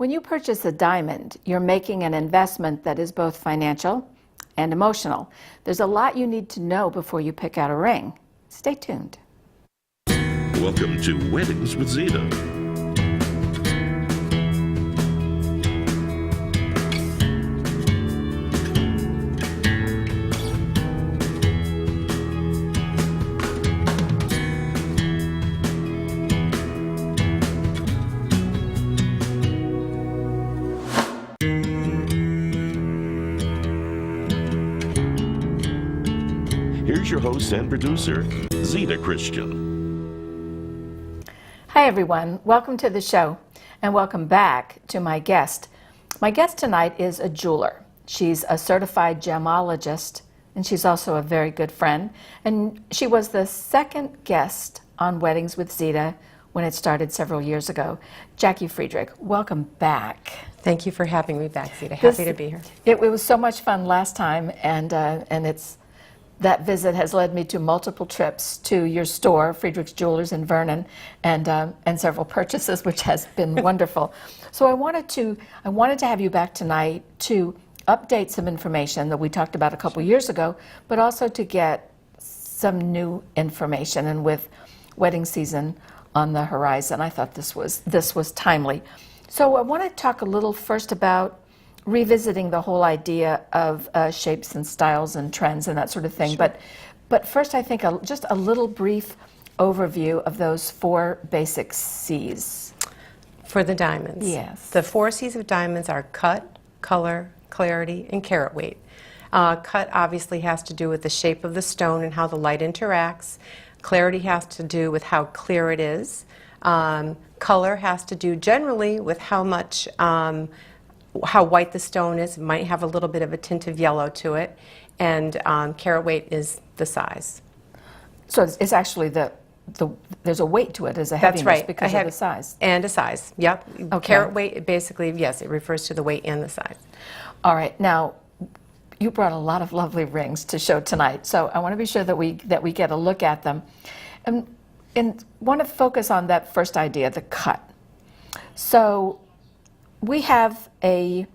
When you purchase a diamond, you're making an investment that is both financial and emotional. There's a lot you need to know before you pick out a ring. Stay tuned. Welcome to Weddings with Zita. Here's your host and producer, Zita Christian. Hi everyone, welcome to the show and welcome back to my guest. My guest tonight is a jeweler. She's a certified gemologist and she's also a very good friend. And she was the second guest on Weddings with Zita when it started several years ago. Jacki Friedrich, welcome back. Thank you for having me back, Zita. Happy to be here. It was so much fun last time, and that visit has led me to multiple trips to your store, Friedrich's Jewelers in Vernon, and several purchases, which has been wonderful. So I wanted to have you back tonight to update some information that we talked about a couple years ago, but also to get some new information. And with wedding season on the horizon, I thought this was timely. So I want to talk a little first about revisiting the whole idea of shapes and styles and trends and that sort of thing. Sure. But first, I think just a little brief overview of those four basic C's. For the diamonds. Yes. The 4 C's of diamonds are cut, color, clarity, and carat weight. Cut obviously has to do with the shape of the stone and how the light interacts. Clarity has to do with how clear it is. Color has to do generally with how much how white the stone is. It might have a little bit of a tint of yellow to it, and carat weight is the size. So it's actually there's a weight to it as a heaviness. That's right. Because of the size. And a size, yep. Okay. Carat weight, basically, yes, it refers to the weight and the size. All right, now you brought a lot of lovely rings to show tonight, so I want to be sure that we get a look at them, and want to focus on that first idea, the cut. So we have a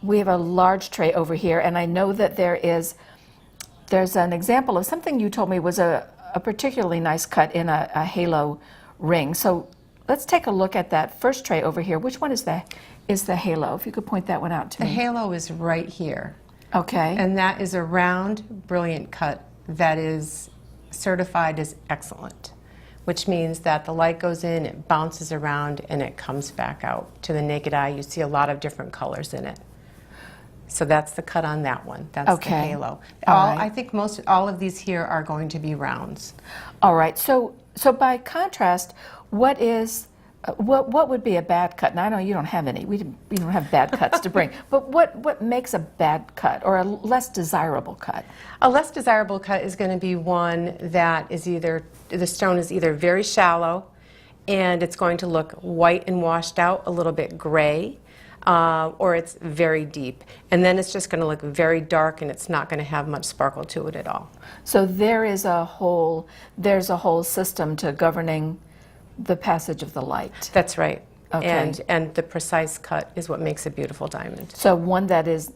large tray over here, and I know that there's an example of something you told me was a particularly nice cut in a halo ring. So let's take a look at that first tray over here. Which one is the halo? If you could point that one out to me. The halo is right here. Okay. And that is a round, brilliant cut that is certified as excellent, which means that the light goes in, it bounces around, and it comes back out. To the naked eye, you see a lot of different colors in it. So that's the cut on that one. That's the halo. I think all of these here are going to be rounds. All right. So by contrast, what would be a bad cut? Now I know you don't have any. We don't have bad cuts to bring. But what makes a bad cut or a less desirable cut? A less desirable cut is going to be one that is the stone is either very shallow, and it's going to look white and washed out, a little bit gray, or it's very deep, and then it's just going to look very dark, and it's not going to have much sparkle to it at all. So there's a whole system to governing the passage of the light. That's right. Okay. And the precise cut is what makes a beautiful diamond. So one that is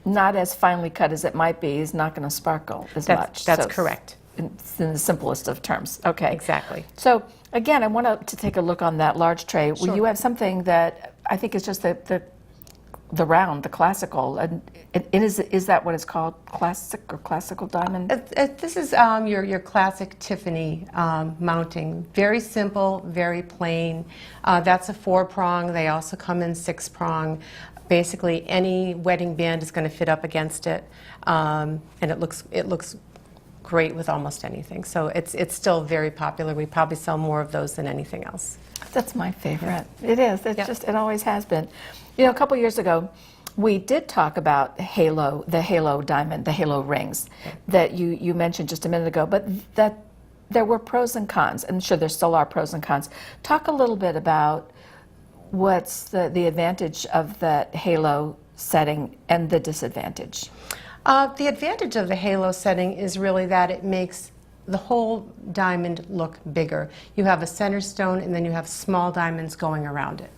not as finely cut as it might be is not going to sparkle as much. That's correct. It's in the simplest of terms. Okay. Exactly. So again, I want to take a look on that large tray. Sure. Well, you have something that I think is just the round, the classical. And is that what it's called, classic or classical diamond? This is your classic Tiffany mounting. Very simple, very plain. That's a 4-prong. They also come in 6-prong. Basically, any wedding band is going to fit up against it, and it looks great with almost anything. So it's still very popular. We probably sell more of those than anything else. That's my favorite. It is. It's just, it always has been. You know, a couple years ago, we did talk about the halo diamond, the halo rings that you mentioned just a minute ago, but that there were pros and cons, and sure there still are pros and cons. Talk a little bit about what's the advantage of that halo setting and the disadvantage. The advantage of the halo setting is really that it makes the whole diamond look bigger. You have a center stone and then you have small diamonds going around it.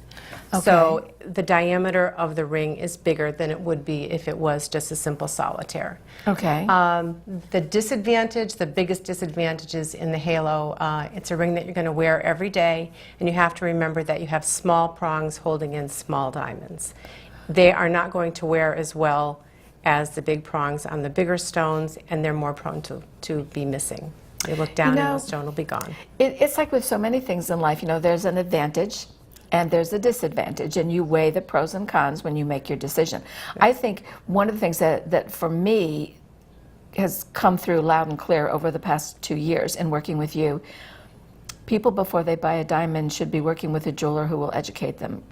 So the diameter of the ring is bigger than it would be if it was just a simple solitaire. Okay. The disadvantage, the biggest disadvantage is in the halo. It's a ring that you're going to wear every day, and you have to remember that you have small prongs holding in small diamonds. They are not going to wear as well as the big prongs on the bigger stones, and they're more prone to be missing. You look down and the stone will be gone. It's like with so many things in life, there's an advantage and there's a disadvantage, and you weigh the pros and cons when you make your decision. Right. I think one of the things that for me has come through loud and clear over the past 2 years in working with you, people before they buy a diamond should be working with a jeweler who will educate them.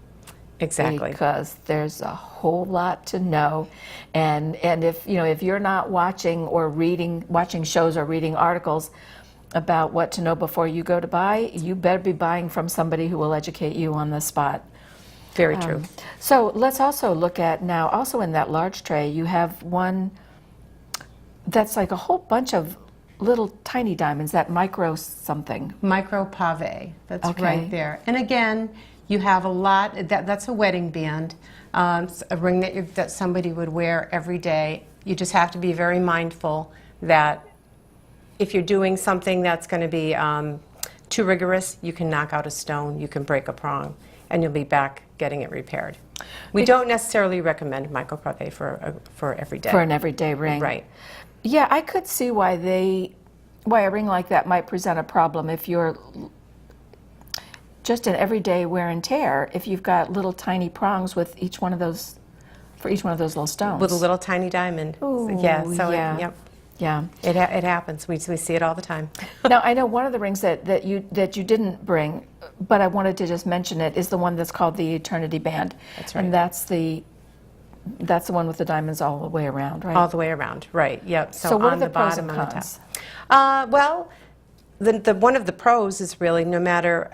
Exactly. Because there's a whole lot to know, and if you're not watching or watching shows or reading articles about what to know before you go to buy, you better be buying from somebody who will educate you on the spot. Very true. So let's also look at now, also in that large tray, you have one that's like a whole bunch of little tiny diamonds, that micro something. Micro pave, that's right there. And again, you have a lot, that's a wedding band, a ring that somebody would wear every day. You just have to be very mindful that if you're doing something that's going to be too rigorous, you can knock out a stone, you can break a prong, and you'll be back getting it repaired. We don't necessarily recommend micro pave for every day. For an everyday ring. Right. Yeah, I could see why a ring like that might present a problem if you're just an everyday wear and tear, if you've got little tiny prongs with each one of those, for each one of those little stones. With a little tiny diamond. Ooh, yeah. So yeah. Yep. Yeah. It happens. We see it all the time. Now, I know one of the rings that you didn't bring, but I wanted to just mention it, is the one that's called the Eternity Band. That's right. And that's the one with the diamonds all the way around, right? All the way around, right. Yep. So what on are the pros bottom, and on the cons? top. Well, the one of the pros is really no matter,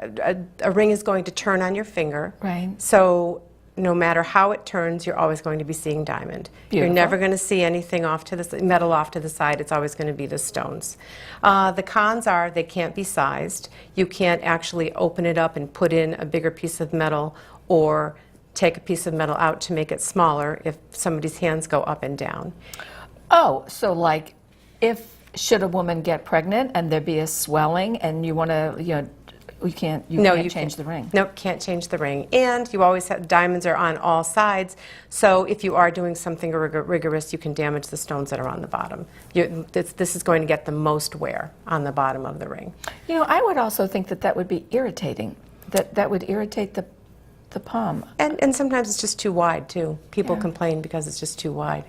a ring is going to turn on your finger. Right. So no matter how it turns, you're always going to be seeing diamond. Beautiful. You're never going to see anything off to the metal off to the side. It's always going to be the stones. The cons are they can't be sized. You can't actually open it up and put in a bigger piece of metal or take a piece of metal out to make it smaller if somebody's hands go up and down. Oh, so like should a woman get pregnant and there be a swelling and you want to, you can't change the ring. Nope, can't change the ring. And you always have, diamonds are on all sides, so if you are doing something rigorous, you can damage the stones that are on the bottom. This is going to get the most wear on the bottom of the ring. I would also think that would be irritating, that would irritate the palm. And sometimes it's just too wide, too. People complain because it's just too wide.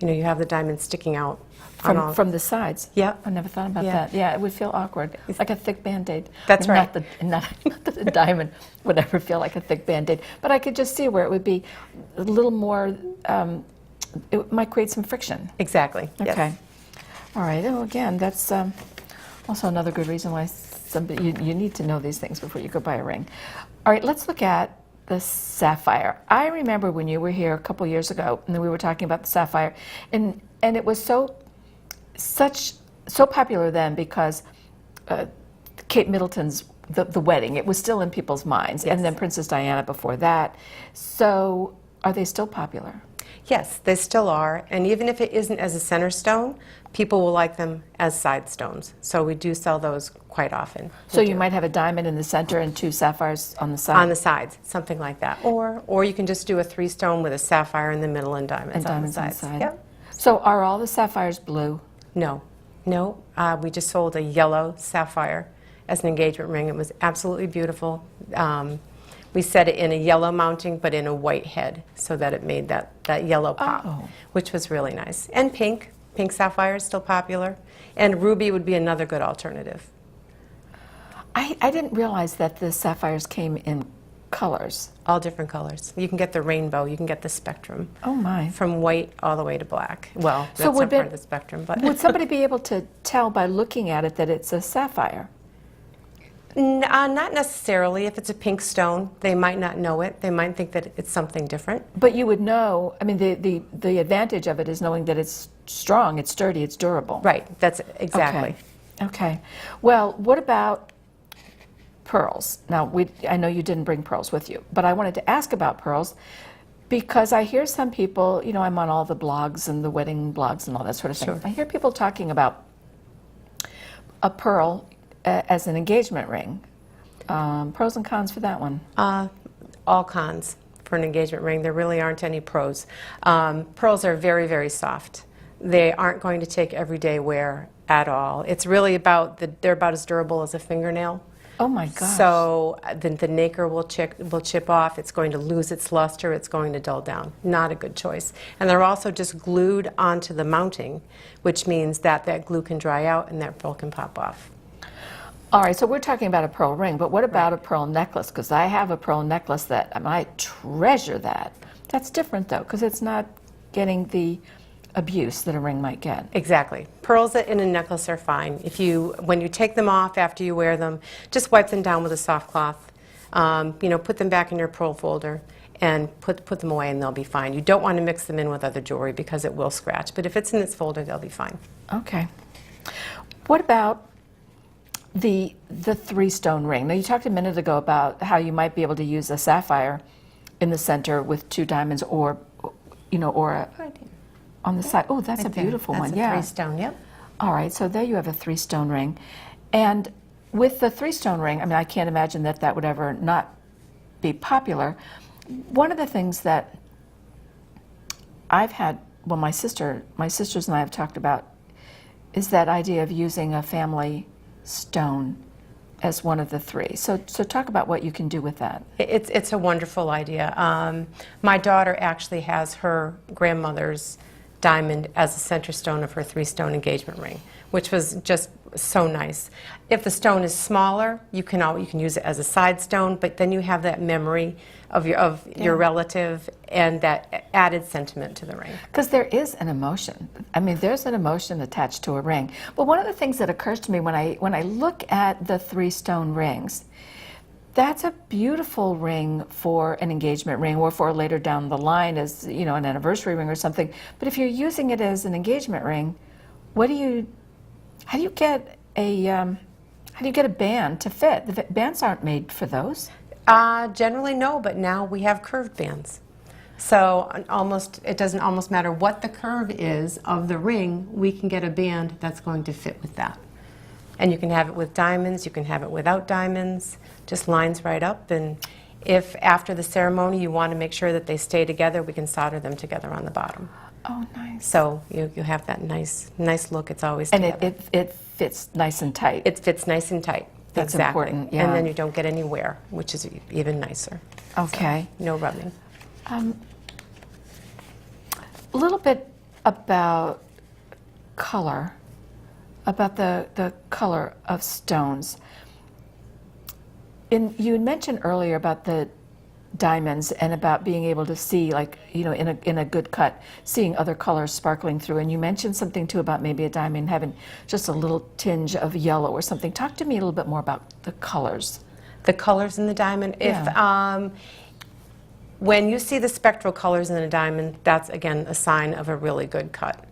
You have the diamond sticking out. From the sides. Yeah. I never thought about that. Yeah, it would feel awkward. It's like a thick Band-Aid. That's right. Not that the diamond would ever feel like a thick Band-Aid. But I could just see where it would be a little more, it might create some friction. Exactly. Okay. Yes. All right. Oh, again, that's also another good reason why you need to know these things before you go buy a ring. All right, let's look at the sapphire. I remember when you were here a couple years ago, and we were talking about the sapphire, and it was so popular then because Kate Middleton's the wedding, it was still in people's minds, and then Princess Diana before that. So are they still popular? Yes, they still are, and even if it isn't as a center stone, people will like them as side stones. So we do sell those quite often. So you might have a diamond in the center and 2 sapphires on the side? On the sides, something like that. Or you can just do a 3-stone with a sapphire in the middle and diamonds on the sides. Yep. So are all the sapphires blue? No. We just sold a yellow sapphire as an engagement ring. It was absolutely beautiful. We set it in a yellow mounting, but in a white head, so that it made that yellow pop, which was really nice. And pink sapphire is still popular. And ruby would be another good alternative. I didn't realize that the sapphires came in colors. All different colors. You can get the rainbow, you can get the spectrum. Oh my. From white all the way to black. Well, that's not part of the spectrum. But would somebody be able to tell by looking at it that it's a sapphire? Not necessarily. If it's a pink stone, they might not know it. They might think that it's something different. But you would know, I mean, the advantage of it is knowing that it's strong, it's sturdy, it's durable. Right, that's exactly. Okay. Well, what about pearls. Now, I know you didn't bring pearls with you, but I wanted to ask about pearls because I hear some people, you know, I'm on all the blogs and the wedding blogs and all that sort of thing. Sure. I hear people talking about a pearl as an engagement ring. Pros and cons for that one? All cons for an engagement ring. There really aren't any pros. Pearls are very, very soft. They aren't going to take everyday wear at all. It's really about, they're about as durable as a fingernail. Oh my gosh. So the nacre will chip off, it's going to lose its luster, it's going to dull down. Not a good choice. And they're also just glued onto the mounting, which means that that glue can dry out and that pearl can pop off. All right, so we're talking about a pearl ring, but what about a pearl necklace? Because I have a pearl necklace that I treasure that. That's different though, because it's not getting the abuse that a ring might get. Exactly. Pearls in a necklace are fine. When you take them off after you wear them, just wipe them down with a soft cloth. You know, put them back in your pearl folder and put them away and they'll be fine. You don't want to mix them in with other jewelry because it will scratch, but if it's in its folder, they'll be fine. Okay. What about the three-stone ring? Now, you talked a minute ago about how you might be able to use a sapphire in the center with 2 diamonds, or you know, or a, on the side. Oh, that's a beautiful one. Yeah. That's a 3-stone, yep. All right, so there you have a 3-stone ring. And with the 3-stone ring, I mean, I can't imagine that that would ever not be popular. One of the things that I've had, well, my sisters and I have talked about, is that idea of using a family stone as one of the 3. So talk about what you can do with that. It's a wonderful idea. My daughter actually has her grandmother's diamond as a center stone of her 3-stone engagement ring, which was just so nice. If the stone is smaller, you can use it as a side stone, but then you have that memory of your relative and that added sentiment to the ring. Because there is an emotion. I mean, there's an emotion attached to a ring. But one of the things that occurs to me when I look at the 3-stone rings, that's a beautiful ring for an engagement ring or for later down the line as, you know, an anniversary ring or something. But if you're using it as an engagement ring, how do you get a band to fit? The bands aren't made for those. Generally no, but now we have curved bands. So it doesn't almost matter what the curve is of the ring, we can get a band that's going to fit with that. And you can have it with diamonds, you can have it without diamonds, just lines right up. And if after the ceremony you want to make sure that they stay together, we can solder them together on the bottom. Oh, nice. So you have that nice look. It's always and together. it fits nice and tight. It fits nice and tight. That's exactly. important, yeah. And then you don't get any wear, which is even nicer. Okay. So, no rubbing. A little bit about color, about the color of stones. You mentioned earlier about the diamonds and about being able to see, like, you know, in a good cut, seeing other colors sparkling through. And you mentioned something too about maybe a diamond having just a little tinge of yellow or something. Talk to me a little bit more about the colors. The colors in the diamond. Yeah. If when you see the spectral colors in a diamond, that's again a sign of a really good cut.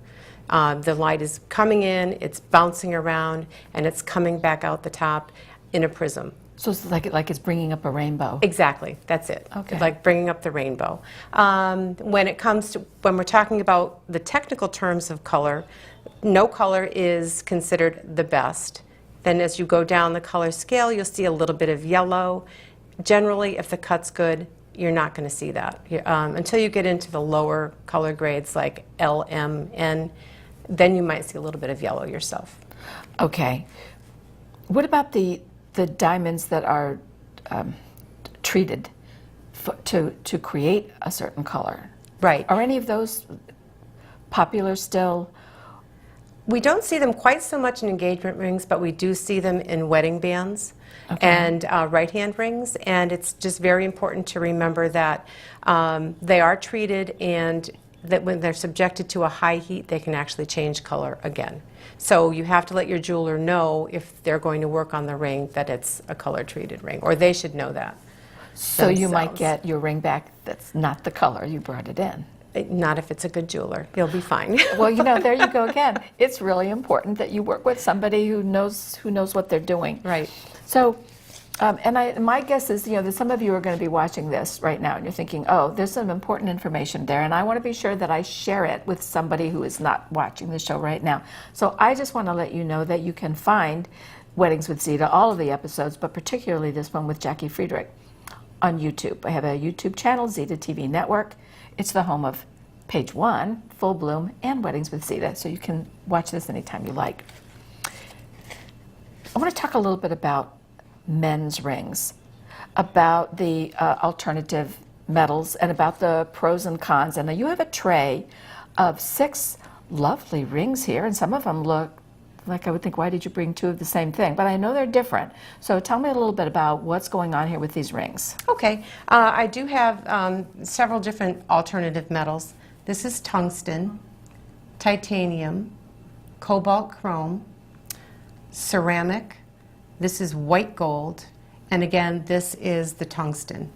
The light is coming in, it's bouncing around, and it's coming back out the top in a prism. So it's like it's bringing up a rainbow. Exactly, that's it. Okay. Like bringing up the rainbow. When we're talking about the technical terms of color, no color is considered the best. Then as you go down the color scale, you'll see a little bit of yellow. Generally, if the cut's good, you're not going to see that. Until you get into the lower color grades like L, M, N, then you might see a little bit of yellow yourself. Okay. What about the diamonds that are treated to create a certain color? Right. Are any of those popular still? We don't see them quite so much in engagement rings, but we do see them in wedding bands. Okay. And right-hand rings, and it's just very important to remember that they are treated, and that when they're subjected to a high heat, they can actually change color again. So you have to let your jeweler know if they're going to work on the ring that it's a color-treated ring, or they should know that. So you might get your ring back that's not the color you brought it in. Not if it's a good jeweler. You'll be fine. Well, you know, there you go again. It's really important that you work with somebody who knows what they're doing. Right. So My guess is, that some of you are going to be watching this right now, and you're thinking, oh, there's some important information there, and I want to be sure that I share it with somebody who is not watching the show right now. So I just want to let you know that you can find Weddings with Zita, all of the episodes, but particularly this one with Jacki Friedrich, on YouTube. I have a YouTube channel, Zita TV Network. It's the home of Page 1, Full Bloom, and Weddings with Zita, so you can watch this anytime you like. I want to talk a little bit about men's rings, about the alternative metals, and about the pros and cons. And you have a tray of 6 lovely rings here, and some of them look like I would think, why did you bring 2 of the same thing? But I know they're different. So tell me a little bit about what's going on here with these rings. Okay, I do have several different alternative metals. This is tungsten, titanium, cobalt chrome, ceramic. This is white gold, and again, this is the tungsten.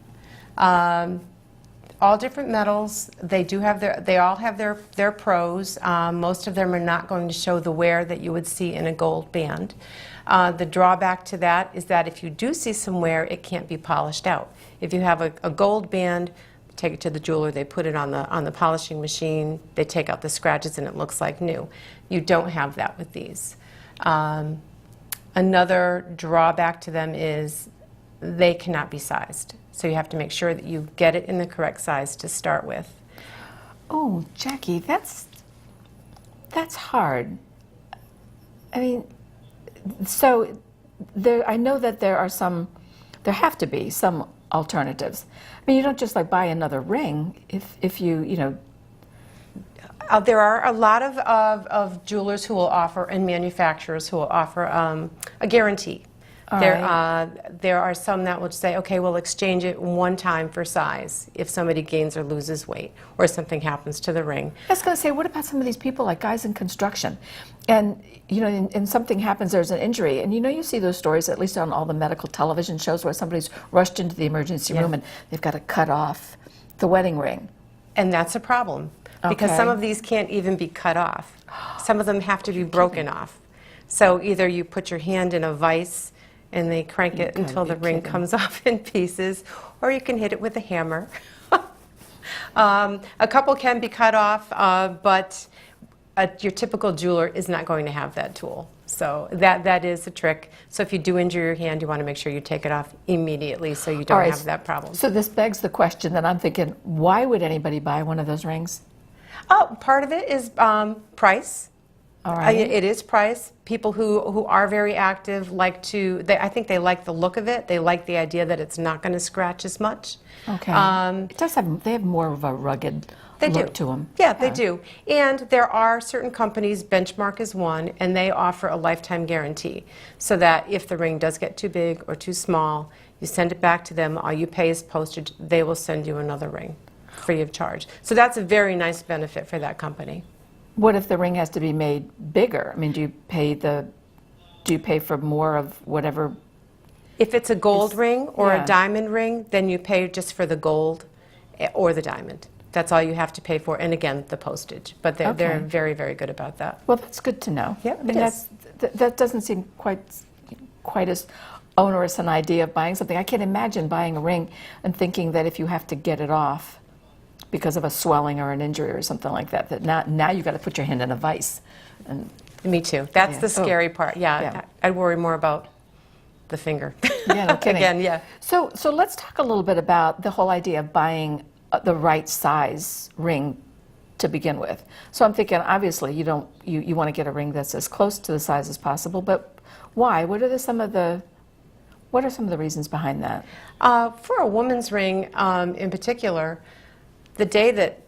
All different metals. They all have their pros. Most of them are not going to show the wear that you would see in a gold band. The drawback to that is that if you do see some wear, it can't be polished out. If you have a gold band, take it to the jeweler, they put it on the polishing machine, they take out the scratches, and it looks like new. You don't have that with these. Another drawback to them is they cannot be sized. So you have to make sure that you get it in the correct size to start with. Oh, Jacki, that's hard. I mean, so I know that there have to be some alternatives. I mean, you don't just like buy another ring if you there are a lot of jewelers who will offer, and manufacturers who will offer a guarantee. There are some that would say, okay, we'll exchange it one time for size if somebody gains or loses weight or something happens to the ring. I was going to say, what about some of these people, like guys in construction, and and something happens, there's an injury, and you see those stories, at least on all the medical television shows, where somebody's rushed into the emergency room and they've got to cut off the wedding ring. And that's a problem, because some of these can't even be cut off. Some of them have to be broken off. So either you put your hand in a vise and they crank it until the ring comes off in pieces, or you can hit it with a hammer. A couple can be cut off, but your typical jeweler is not going to have that tool. So that is a trick. So if you do injure your hand, you want to make sure you take it off immediately so you don't have that problem. So this begs the question that I'm thinking, why would anybody buy one of those rings? Part of it is price. All right. It is price. People who are very active I think they like the look of it. They like the idea that it's not going to scratch as much. Okay. They have more of a rugged look to them. Yeah, they do. And there are certain companies, Benchmark is one, and they offer a lifetime guarantee. So that if the ring does get too big or too small, you send it back to them, all you pay is postage, they will send you another ring free of charge. So that's a very nice benefit for that company. What if the ring has to be made bigger? I mean, do you pay for more of whatever? If it's a gold ring or a diamond ring, then you pay just for the gold or the diamond. That's all you have to pay for, and again, the postage. But they're very, very good about that. Well, that's good to know. Yep, I mean, that doesn't seem quite as onerous an idea of buying something. I can't imagine buying a ring and thinking that if you have to get it off because of a swelling or an injury or something like that, now you've got to put your hand in a vise. And me too. That's the scary part. Yeah, I'd worry more about the finger. Yeah, no kidding. Again, yeah. So let's talk a little bit about the whole idea of buying the right size ring to begin with. So I'm thinking, obviously, you want to get a ring that's as close to the size as possible, but why? What are some of the reasons behind that? For a woman's ring, in particular, the day that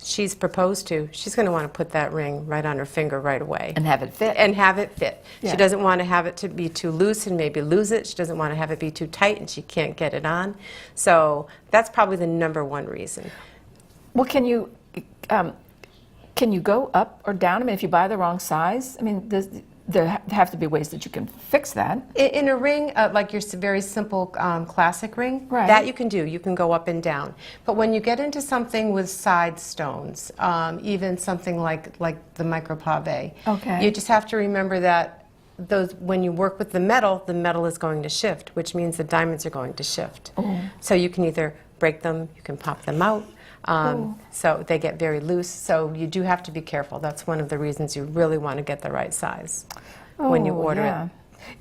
she's proposed to, she's going to want to put that ring right on her finger right away. And have it fit. Yeah. She doesn't want to have it to be too loose and maybe lose it. She doesn't want to have it be too tight and she can't get it on. So that's probably the #1 reason. Well, can you go up or down? I mean, if you buy the wrong size, I mean, there have to be ways that you can fix that. In a ring, like your very simple classic ring, right, that you can do. You can go up and down. But when you get into something with side stones, even something like the micropave, okay, you just have to remember that those, when you work with the metal is going to shift, which means the diamonds are going to shift. So you can either break them, you can pop them out. So they get very loose. So you do have to be careful. That's one of the reasons you really want to get the right size when you order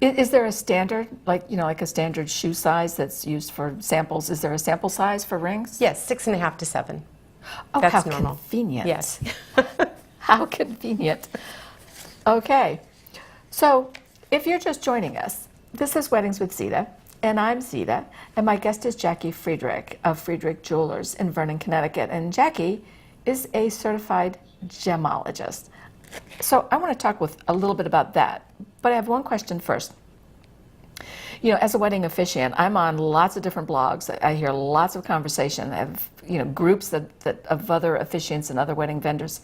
it. Is there a standard, like like a standard shoe size that's used for samples? Is there a sample size for rings? Yes, 6.5 to 7. Oh, That's how normal. convenient. Yes. How convenient. Okay, so if you're just joining us, this is Weddings with Zita, and I'm Zita, and my guest is Jacki Friedrich of Friedrich Jewelers in Vernon, Connecticut. And Jacki is a certified gemologist. So I want to talk with a little bit about that, but I have one question first. As a wedding officiant, I'm on lots of different blogs. I hear lots of conversation. I have groups that of other officiants and other wedding vendors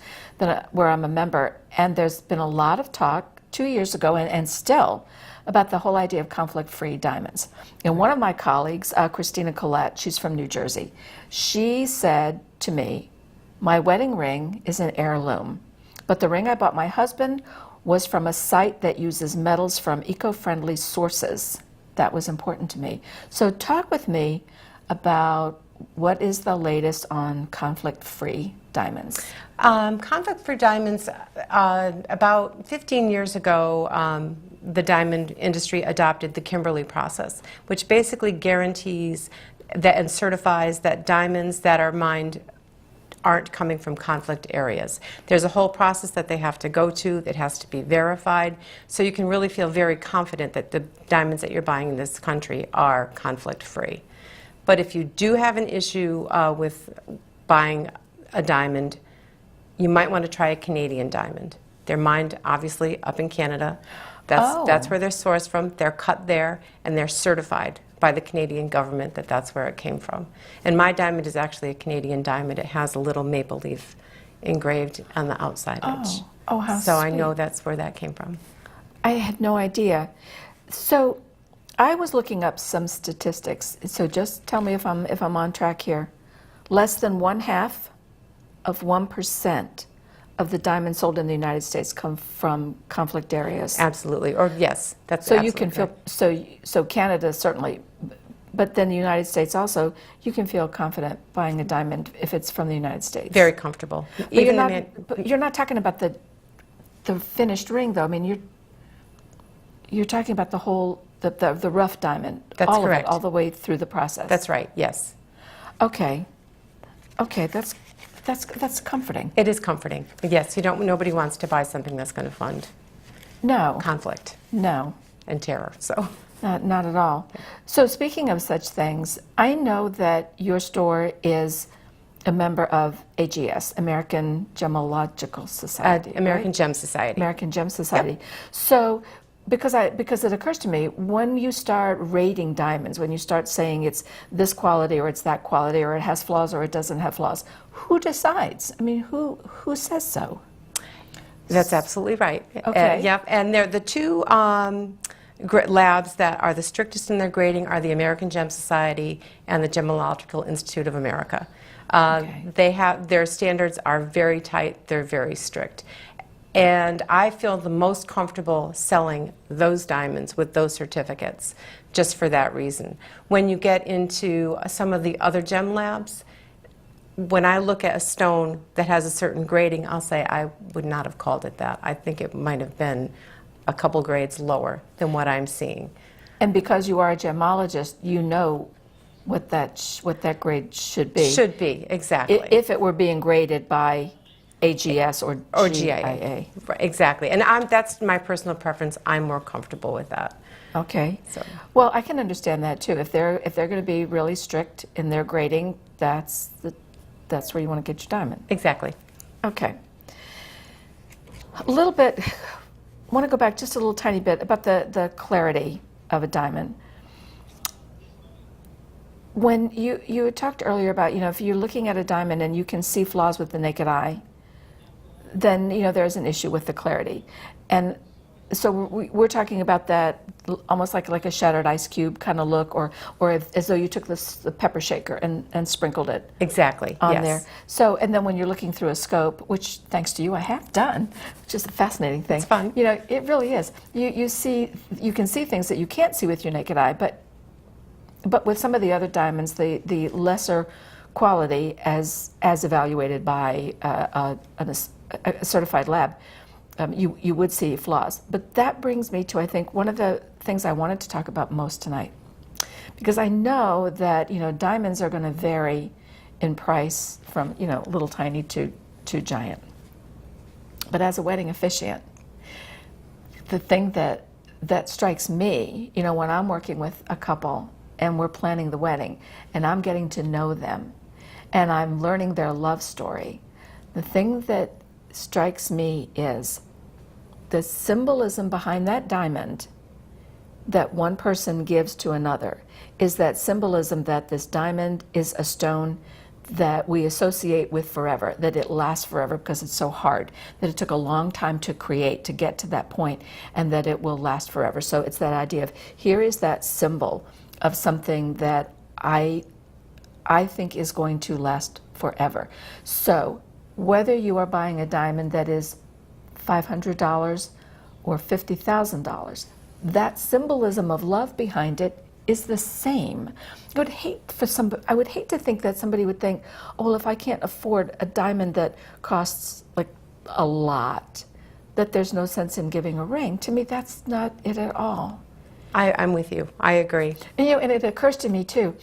where I'm a member. And there's been a lot of talk 2 years ago and still about the whole idea of conflict-free diamonds. And one of my colleagues, Christina Collette, she's from New Jersey, she said to me, "My wedding ring is an heirloom, but the ring I bought my husband was from a site that uses metals from eco-friendly sources." That was important to me. So talk with me about what is the latest on conflict-free diamonds. Conflict-free diamonds, about 15 years ago, the diamond industry adopted the Kimberley process, which basically guarantees that and certifies that diamonds that are mined aren't coming from conflict areas. There's a whole process that they have to go to that has to be verified, so you can really feel very confident that the diamonds that you're buying in this country are conflict-free. But if you do have an issue with buying a diamond, you might want to try a Canadian diamond. They're mined, obviously, up in Canada. That's where they're sourced from. They're cut there, and they're certified by the Canadian government that that's where it came from. And my diamond is actually a Canadian diamond. It has a little maple leaf engraved on the outside edge. Oh, how So sweet. I know that's where that came from. I had no idea. So I was looking up some statistics. So just tell me if I'm on track here. Less than 0.5% of the diamonds sold in the United States come from conflict areas. Absolutely. Or yes, that's So you absolutely can feel correct. so Canada certainly, but then the United States also, you can feel confident buying a diamond if it's from the United States. Very comfortable. But Even but you're not talking about the finished ring though. I mean you're talking about the whole the rough diamond. That's all correct. Of it, all the way through the process. That's right. Yes. Okay. That's comforting. It is comforting. Yes, nobody wants to buy something that's going to fund No. conflict No. and terror. So Not at all. So speaking of such things, I know that your store is a member of AGS, American Gemological Society. American right? Gem Society. American Gem Society. So because it occurs to me, when you start rating diamonds, when you start saying it's this quality or it's that quality or it has flaws or it doesn't have flaws, who decides? I mean, who says so? That's absolutely right. Okay. Yep. And they're the two labs that are the strictest in their grading are the American Gem Society and the Gemological Institute of America. Okay. Their standards are very tight. They're very strict. And I feel the most comfortable selling those diamonds with those certificates just for that reason. When you get into some of the other gem labs, when I look at a stone that has a certain grading, I'll say I would not have called it that. I think it might have been a couple grades lower than what I'm seeing. And because you are a gemologist, you know what that grade should be. Should be, exactly. If it were being graded by AGS or GIA. Right, exactly. And that's my personal preference. I'm more comfortable with that. Okay. So. Well, I can understand that too. If they're going to be really strict in their grading, that's where you want to get your diamond. Exactly. Okay. A little bit. I want to go back just a little tiny bit about the clarity of a diamond. When you had talked earlier about, if you're looking at a diamond and you can see flaws with the naked eye, then there's an issue with the clarity. And so we're talking about that almost like a shattered ice cube kind of look, or as though you took the pepper shaker and sprinkled it Exactly, on yes. there. So, and then when you're looking through a scope, which thanks to you I have done, which is a fascinating thing. It's fun. You know, it really is. You can see things that you can't see with your naked eye, but with some of the other diamonds, the lesser quality as evaluated by a certified lab, you would see flaws. But that brings me to, I think, one of the things I wanted to talk about most tonight, because I know that diamonds are going to vary in price from little tiny to giant. But as a wedding officiant, the thing that strikes me, when I'm working with a couple and we're planning the wedding and I'm getting to know them and I'm learning their love story, the thing that strikes me is the symbolism behind that diamond that one person gives to another is that symbolism that this diamond is a stone that we associate with forever, that it lasts forever because it's so hard, that it took a long time to create, to get to that point, and that it will last forever. So it's that idea of here is that symbol of something that I think is going to last forever. So whether you are buying a diamond that is $500 or $50,000, that symbolism of love behind it is the same. I would hate to think that somebody would think, oh, well, if I can't afford a diamond that costs like a lot, that there's no sense in giving a ring. To me, that's not it at all. I'm with you. I agree. And it occurs to me too.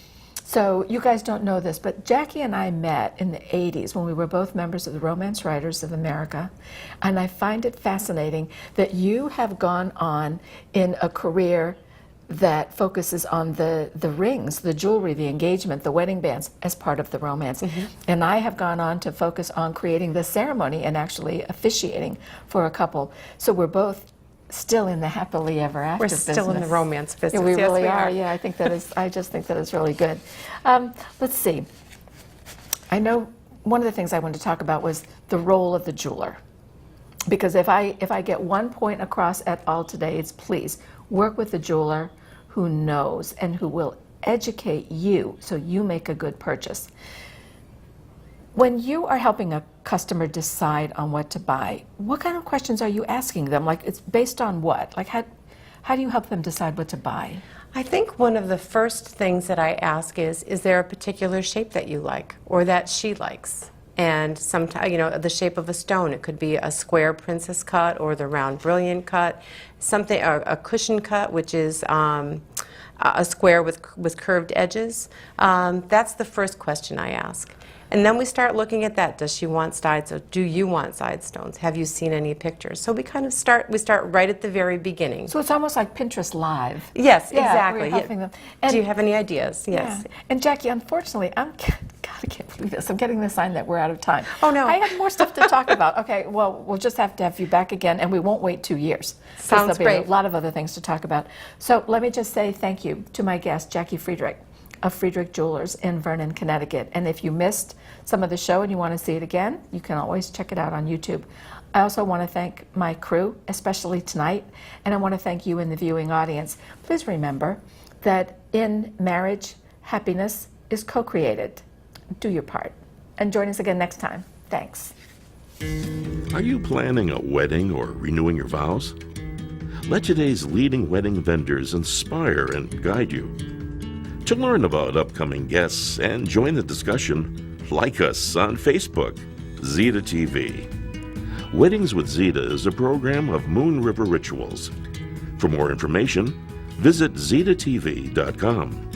So you guys don't know this, but Jackie and I met in the 80s when we were both members of the Romance Writers of America. And I find it fascinating that you have gone on in a career that focuses on the rings, the jewelry, the engagement, the wedding bands as part of the romance. Mm-hmm. And I have gone on to focus on creating the ceremony and actually officiating for a couple. So we're both still in the happily ever after business. We're still in the romance business. Yeah, we yes, really we are. Yeah, I just think that is really good. Let's see. I know one of the things I wanted to talk about was the role of the jeweler. Because if I get one point across at all today, it's please work with a jeweler who knows and who will educate you so you make a good purchase. When you are helping a customer decide on what to buy, what kind of questions are you asking them? Like, it's based on what? Like, how do you help them decide what to buy? I think one of the first things that I ask is there a particular shape that you like or that she likes? And sometimes, the shape of a stone, it could be a square princess cut or the round brilliant cut, something, a cushion cut, which is a square with curved edges. That's the first question I ask. And then we start looking at that. Does she want sides? Or do you want side stones? Have you seen any pictures? So we start right at the very beginning. So it's almost like Pinterest Live. Yes, yeah, exactly. We're helping them. And do you have any ideas? Yes. Yeah. And Jackie, unfortunately, God, I can't believe this. I'm getting the sign that we're out of time. Oh, no. I have more stuff to talk about. Okay, well, we'll just have to have you back again, and we won't wait 2 years. Sounds there'll be great. a lot of other things to talk about. So let me just say thank you to my guest, Jacki Friedrich of Friedrich Jewelers in Vernon, Connecticut. And if you missed some of the show and you want to see it again, you can always check it out on YouTube. I also want to thank my crew, especially tonight, and I want to thank you in the viewing audience. Please remember that in marriage, happiness is co-created. Do your part. And join us again next time. Thanks. Are you planning a wedding or renewing your vows? Let today's leading wedding vendors inspire and guide you. To learn about upcoming guests and join the discussion, like us on Facebook, Zita TV. Weddings with Zita is a program of Moon River Rituals. For more information, visit zitatv.com.